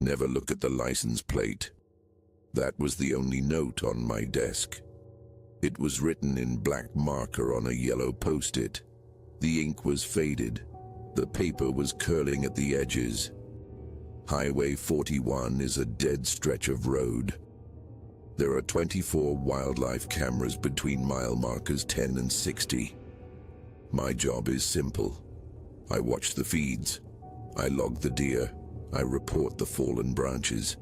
Never look at the license plate. That was the only note on my desk. It was written in black marker on a yellow post-it. The ink was faded. The paper was curling at the edges. Highway 41 is a dead stretch of road. There are 24 wildlife cameras between mile markers 10 and 60. My job is simple. I watch the feeds. I log the deer. I report the fallen branches.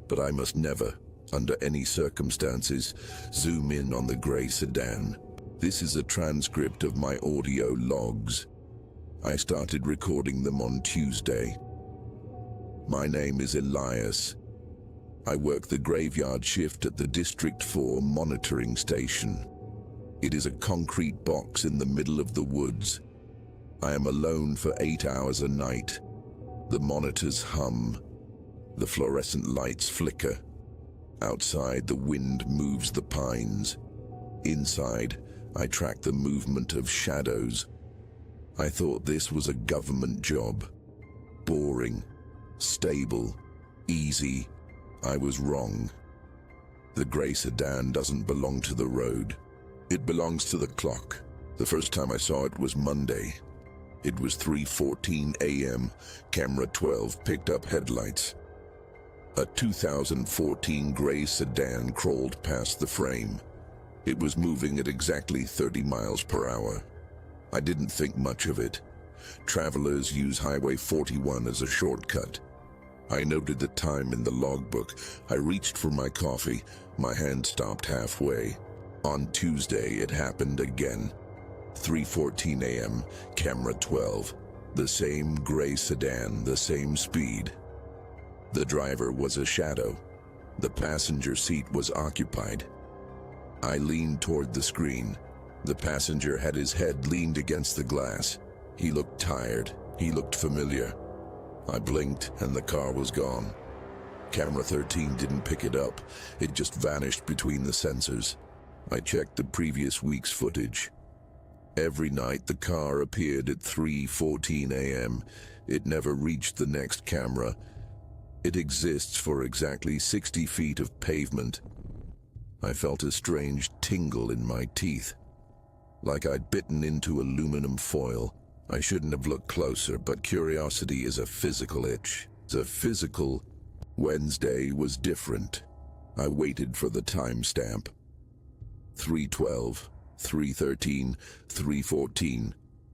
But I must never, under any circumstances, zoom in on the gray sedan. This is a transcript of my audio logs. I started recording them on Tuesday. My name is Elias. I work the graveyard shift at the District 4 monitoring station. It is a concrete box in the middle of the woods. I am alone for 8 hours a night. The monitors hum. The fluorescent lights flicker. Outside, the wind moves the pines. Inside, I track the movement of shadows. I thought this was a government job. Boring, stable, easy. I was wrong. The gray sedan doesn't belong to the road. It belongs to the clock. The first time I saw it was Monday. It was 3:14 a.m. Camera 12 picked up headlights. A 2014 gray sedan crawled past the frame. It was moving at exactly 30 miles per hour. I didn't think much of it. Travelers use Highway 41 as a shortcut. I noted the time in the logbook. I reached for my coffee. My hand stopped halfway. On Tuesday, it happened again. 3:14 a.m., camera 12. The same gray sedan, the same speed. The driver was a shadow. The passenger seat was occupied. I leaned toward the screen. The passenger had his head leaned against the glass. He looked tired. He looked familiar. I blinked and the car was gone. Camera 13 didn't pick it up. It just vanished between the sensors. I checked the previous week's footage. Every night the car appeared at 3:14 a.m. It never reached the next camera. It exists for exactly 60 feet of pavement. I felt a strange tingle in my teeth, like I'd bitten into aluminum foil. I shouldn't have looked closer, but curiosity is a physical itch. Wednesday was different. I waited for the timestamp. 3:12, 3:13, 3:14.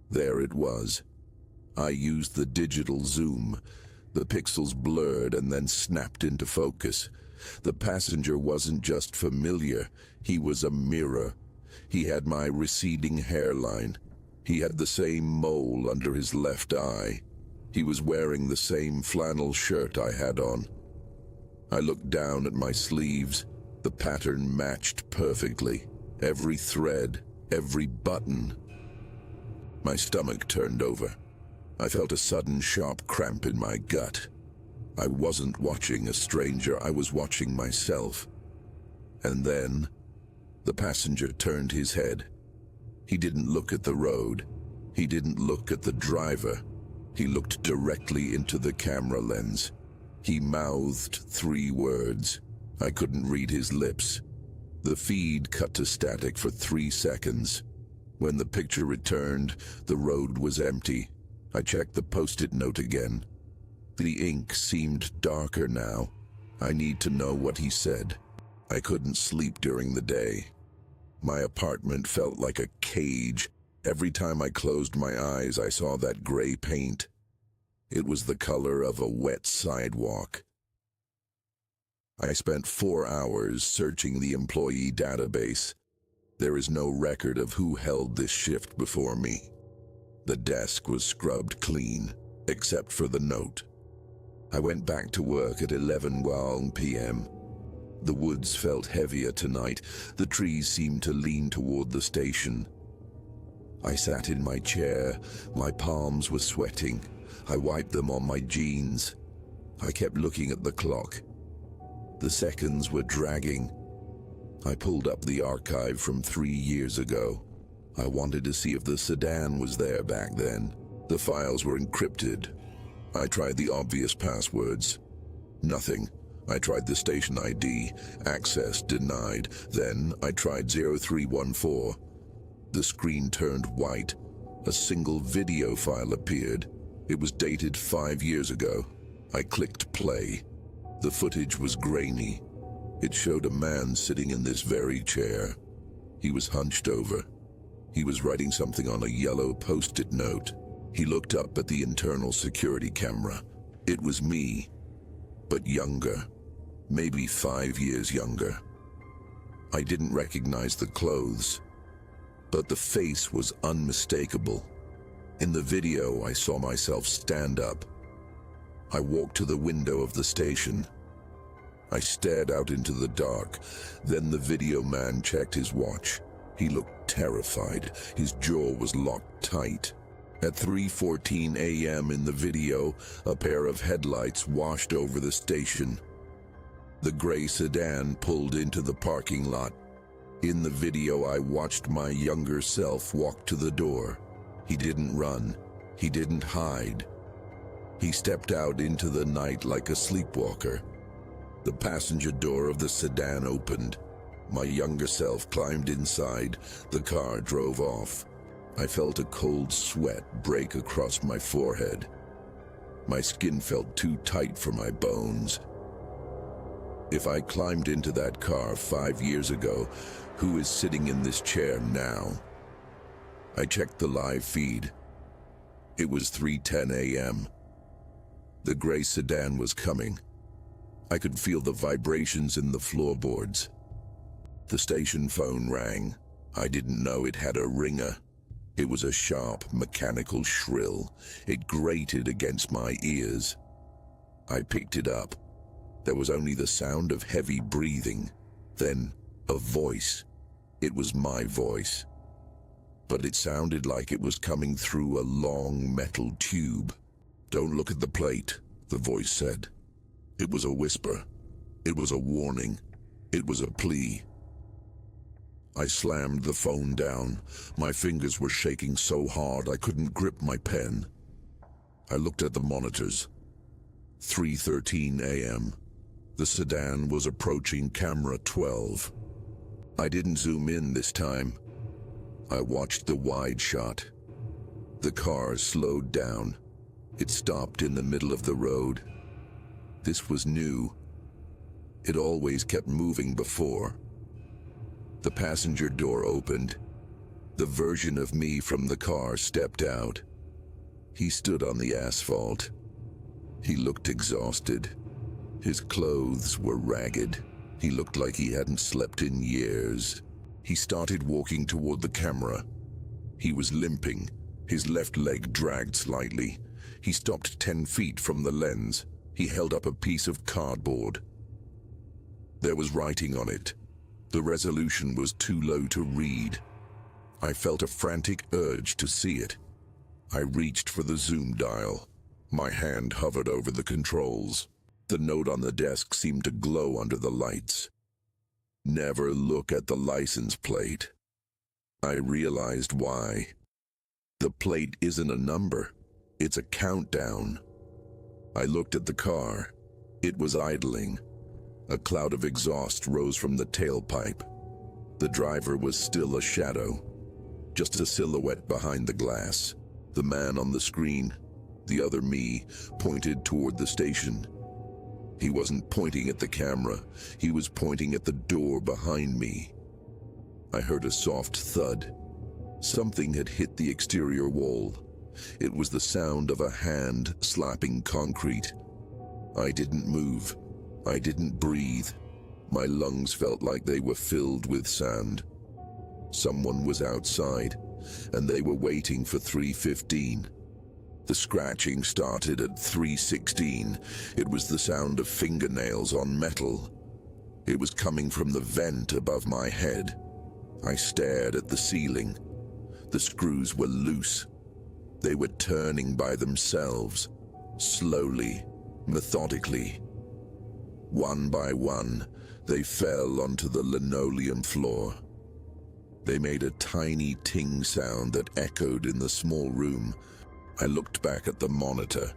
There it was. I used the digital zoom. The pixels blurred and then snapped into focus. The passenger wasn't just familiar, he was a mirror. He had my receding hairline. He had the same mole under his left eye. He was wearing the same flannel shirt I had on. I looked down at my sleeves. The pattern matched perfectly. Every thread, every button. My stomach turned over. I felt a sudden sharp cramp in my gut. I wasn't watching a stranger, I was watching myself. And then, the passenger turned his head. He didn't look at the road. He didn't look at the driver. He looked directly into the camera lens. He mouthed 3 words. I couldn't read his lips. The feed cut to static for 3 seconds. When the picture returned, the road was empty. I checked the post-it note again. The ink seemed darker now. I need to know what he said. I couldn't sleep during the day. My apartment felt like a cage. Every time I closed my eyes, I saw that gray paint. It was the color of a wet sidewalk. I spent 4 hours searching the employee database. There is no record of who held this shift before me. The desk was scrubbed clean, except for the note. I went back to work at 11 p.m. The woods felt heavier tonight. The trees seemed to lean toward the station. I sat in my chair. My palms were sweating. I wiped them on my jeans. I kept looking at the clock. The seconds were dragging. I pulled up the archive from 3 years ago. I wanted to see if the sedan was there back then. The files were encrypted. I tried the obvious passwords. Nothing. I tried the station ID. Access denied. Then I tried 0314. The screen turned white. A single video file appeared. It was dated 5 years ago. I clicked play. The footage was grainy. It showed a man sitting in this very chair. He was hunched over. He was writing something on a yellow post-it note. He looked up at the internal security camera. It was me, but younger. Maybe 5 years younger. I didn't recognize the clothes, but the face was unmistakable. In the video, I saw myself stand up. I walked to the window of the station. I stared out into the dark. Then the video man checked his watch. He looked terrified. His jaw was locked tight. At 3:14 a.m. in the video, a pair of headlights washed over the station. The gray sedan pulled into the parking lot. In the video, I watched my younger self walk to the door. He didn't run. He didn't hide. He stepped out into the night like a sleepwalker. The passenger door of the sedan opened. My younger self climbed inside. The car drove off. I felt a cold sweat break across my forehead. My skin felt too tight for my bones. If I climbed into that car 5 years ago, who is sitting in this chair now? I checked the live feed. It was 3:10 a.m. The gray sedan was coming. I could feel the vibrations in the floorboards. The station phone rang. I didn't know it had a ringer. It was a sharp, mechanical shrill. It grated against my ears. I picked it up. There was only the sound of heavy breathing. Then, a voice. It was my voice. But it sounded like it was coming through a long metal tube. "Don't look at the plate," the voice said. It was a whisper. It was a warning. It was a plea. I slammed the phone down. My fingers were shaking so hard I couldn't grip my pen. I looked at the monitors. 3:13 a.m. The sedan was approaching camera 12. I didn't zoom in this time. I watched the wide shot. The car slowed down. It stopped in the middle of the road. This was new. It always kept moving before. The passenger door opened. The version of me from the car stepped out. He stood on the asphalt. He looked exhausted. His clothes were ragged. He looked like he hadn't slept in years. He started walking toward the camera. He was limping. His left leg dragged slightly. He stopped 10 feet from the lens. He held up a piece of cardboard. There was writing on it. The resolution was too low to read. I felt a frantic urge to see it. I reached for the zoom dial. My hand hovered over the controls. The note on the desk seemed to glow under the lights. Never look at the license plate. I realized why. The plate isn't a number. It's a countdown. I looked at the car. It was idling. A cloud of exhaust rose from the tailpipe. The driver was still a shadow, just a silhouette behind the glass. The man on the screen, the other me, pointed toward the station. He wasn't pointing at the camera. He was pointing at the door behind me. I heard a soft thud. Something had hit the exterior wall. It was the sound of a hand slapping concrete. I didn't move. I didn't breathe. My lungs felt like they were filled with sand. Someone was outside, and they were waiting for 3:15. The scratching started at 3:16. It was the sound of fingernails on metal. It was coming from the vent above my head. I stared at the ceiling. The screws were loose. They were turning by themselves, slowly, methodically. One by one, they fell onto the linoleum floor. They made a tiny ting sound that echoed in the small room. I looked back at the monitor.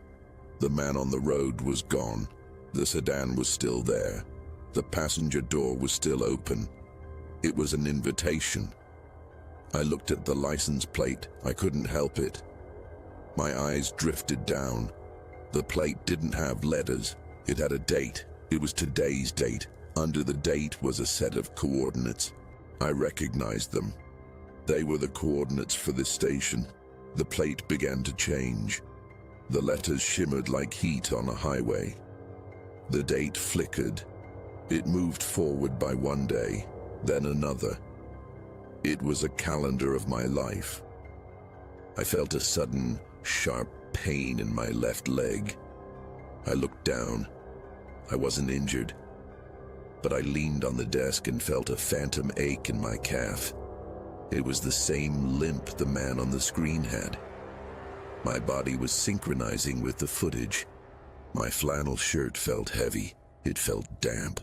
The man on the road was gone. The sedan was still there. The passenger door was still open. It was an invitation. I looked at the license plate. I couldn't help it. My eyes drifted down. The plate didn't have letters. It had a date. It was today's date. Under the date was a set of coordinates. I recognized them. They were the coordinates for this station. The plate began to change. The letters shimmered like heat on a highway. The date flickered. It moved forward by one day, then another. It was a calendar of my life. I felt a sudden, sharp pain in my left leg. I looked down. I wasn't injured, but I leaned on the desk and felt a phantom ache in my calf. It was the same limp the man on the screen had. My body was synchronizing with the footage. My flannel shirt felt heavy. It felt damp.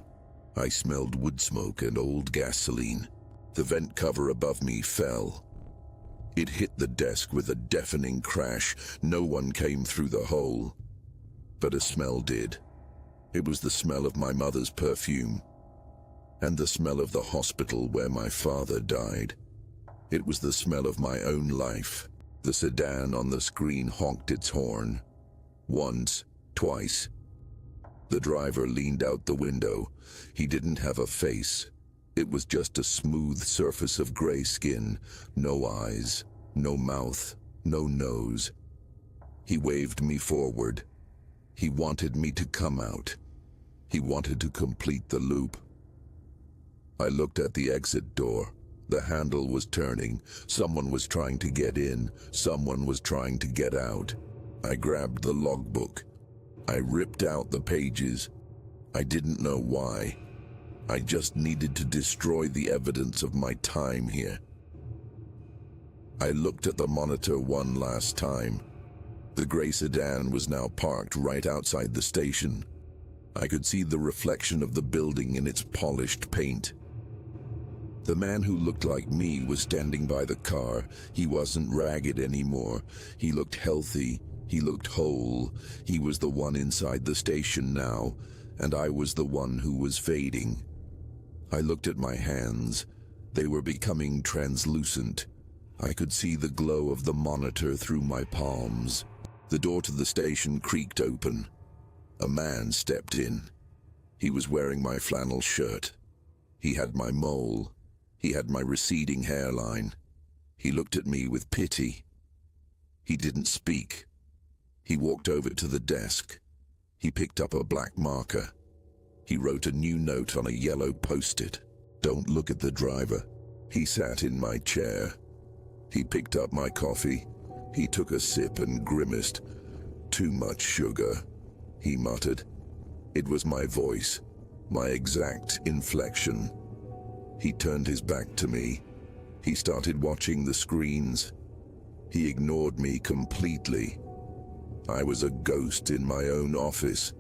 I smelled wood smoke and old gasoline. The vent cover above me fell. It hit the desk with a deafening crash. No one came through the hole, but a smell did. It was the smell of my mother's perfume, and the smell of the hospital where my father died. It was the smell of my own life. The sedan on the screen honked its horn. Once, twice. The driver leaned out the window. He didn't have a face. It was just a smooth surface of gray skin, no eyes, no mouth, no nose. He waved me forward. He wanted me to come out. He wanted to complete the loop. I looked at the exit door. The handle was turning. Someone was trying to get in. Someone was trying to get out. I grabbed the logbook. I ripped out the pages. I didn't know why. I just needed to destroy the evidence of my time here. I looked at the monitor one last time. The gray sedan was now parked right outside the station. I could see the reflection of the building in its polished paint. The man who looked like me was standing by the car. He wasn't ragged anymore. He looked healthy. He looked whole. He was the one inside the station now, and I was the one who was fading. I looked at my hands. They were becoming translucent. I could see the glow of the monitor through my palms. The door to the station creaked open. A man stepped in. He was wearing my flannel shirt. He had my mole. He had my receding hairline. He looked at me with pity. He didn't speak. He walked over to the desk. He picked up a black marker. He wrote a new note on a yellow post-it. "Don't look at the driver." He sat in my chair. He picked up my coffee. He took a sip and grimaced. "Too much sugar," he muttered. It was my voice, my exact inflection. He turned his back to me. He started watching the screens. He ignored me completely. I was a ghost in my own office.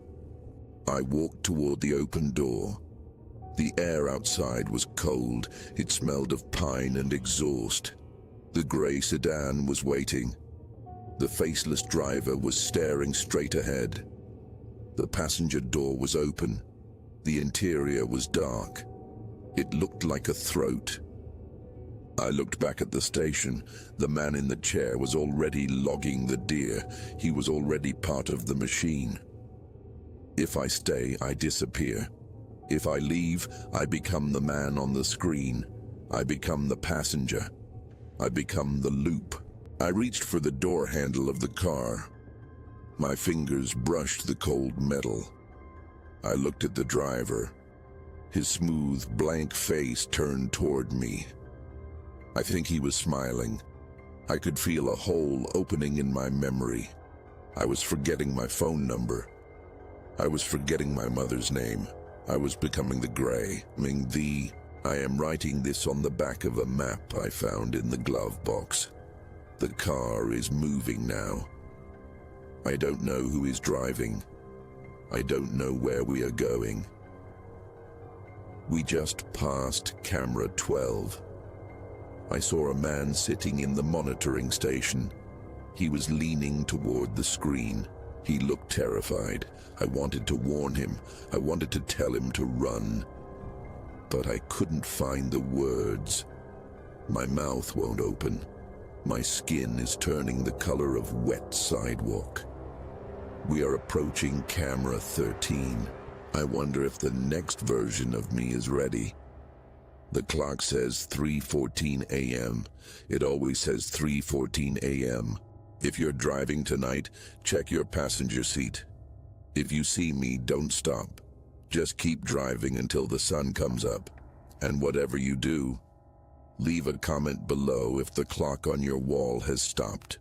I walked toward the open door. The air outside was cold. It smelled of pine and exhaust. The gray sedan was waiting. The faceless driver was staring straight ahead. The passenger door was open. The interior was dark. It looked like a throat. I looked back at the station. The man in the chair was already logging the deer. He was already part of the machine. If I stay, I disappear. If I leave, I become the man on the screen. I become the passenger. I become the loop. I reached for the door handle of the car. My fingers brushed the cold metal. I looked at the driver. His smooth, blank face turned toward me. I think he was smiling. I could feel a hole opening in my memory. I was forgetting my phone number. I was forgetting my mother's name. I was becoming the gray. I am writing this on the back of a map I found in the glove box. The car is moving now. I don't know who is driving. I don't know where we are going. We just passed camera 12. I saw a man sitting in the monitoring station. He was leaning toward the screen. He looked terrified. I wanted to warn him. I wanted to tell him to run. But I couldn't find the words. My mouth won't open. My skin is turning the color of wet sidewalk. We are approaching camera 13. I wonder if the next version of me is ready. The clock says 3:14 a.m. It always says 3:14 a.m. If you're driving tonight, check your passenger seat. If you see me, don't stop. Just keep driving until the sun comes up. And whatever you do, leave a comment below if the clock on your wall has stopped.